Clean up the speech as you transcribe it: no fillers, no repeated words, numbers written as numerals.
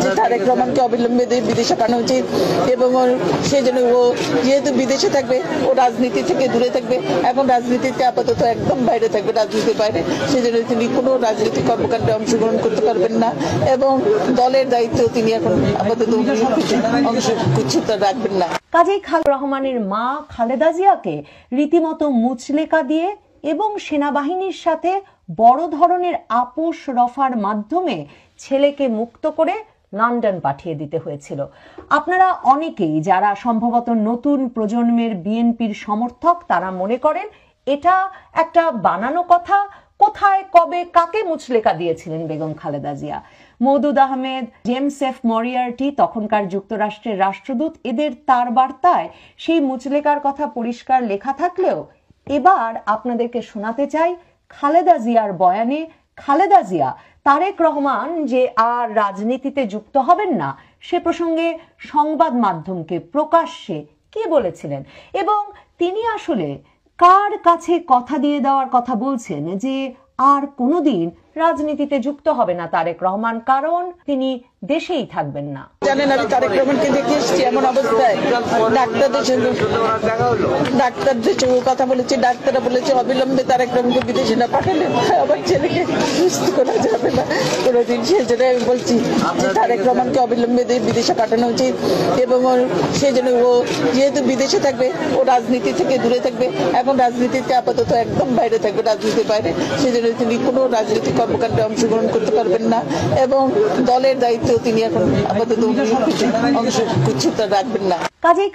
যে তারেক রহমানকে অবিলম্বে বিদেশে পাঠানো উচিত এবং সে যেন ও যেহেতু বিদেশে থাকবে ও রাজনীতি থেকে দূরে থাকবে, এখন রাজনীতিতে আপাতত একদম বাইরে থাকবে, রাজনীতির বাইরে। সেজন্য তিনি কোনো রাজনৈতিক কর্মকাণ্ডে অংশগ্রহণ করতে পারবেন না এবং দলের দায়িত্ব তিনি এখন আপাতত অংশগ্রহণ রাখবেন না। কাজেই খালেদা রহমানের মা খালেদা জিয়াকে রীতিমতো মুচলেকা দিয়ে এবং সেনাবাহিনীর সাথে বড় ধরনের আপোষ রফার মাধ্যমে ছেলেকে মুক্ত করে লন্ডন পাঠিয়ে দিতে হয়েছিল। আপনারা অনেকেই যারা সম্ভবত নতুন প্রজন্মের বিএনপির সমর্থক তারা মনে করেন এটা একটা বানানো কথা। কোথায়, কবে, কাকে মুচলেকা দিয়েছিলেন Begum Khaleda Zia? Moudud Ahmed, James F Moriarty, তখনকার যুক্তরাষ্ট্রের রাষ্ট্রদূত, এদের তার বার্তায় সেই মুচলেকার কথা পরিষ্কার লেখা থাকলেও এবার আপনাদেরকে শোনাতে চাই খালেদা জিয়ার বয়ানে খালেদা জিয়া তারেক রহমান যে আর রাজনীতিতে যুক্ত হবেন না সে প্রসঙ্গে সংবাদ মাধ্যমকে প্রকাশ্যে কি বলেছিলেন এবং তিনি আসলে কার কাছে কথা দিয়ে দেওয়ার কথা বলছেন যে আর কোনোদিন রাজনীতিতে যুক্ত হবে না তারেক রহমান, কারণ তিনি দেশেই থাকবেন না। জানেন, আমি তারেক রহমানকে দেখে এসেছি এমন অবস্থায়, ডাক্তারদের সঙ্গে কথা বলেছি, ডাক্তাররা বলেছে অবিলম্বে তারেক রহমানকে বিদেশে না পাঠালে আমার ছেলেকে সুস্থ করা যাবে না কোনোদিন। সেজন্য আমি বলছি যে তারেক রহমানকে অবিলম্বে বিদেশে পাঠানো উচিত এবং সে যেন ও যেহেতু বিদেশে থাকবে ও রাজনীতি থেকে দূরে থাকবে, এখন রাজনীতিতে আপাতত একদম বাইরে থাকবে, রাজনীতির বাইরে। সেজন্য তিনি কোনো রাজনৈতিক কর্মকাণ্ডে অংশগ্রহণ করতে পারবেন না এবং দলের দায়িত্ব তিনি এখন আপাতত অংশগ্রহণ রাখবেন না। কাজেই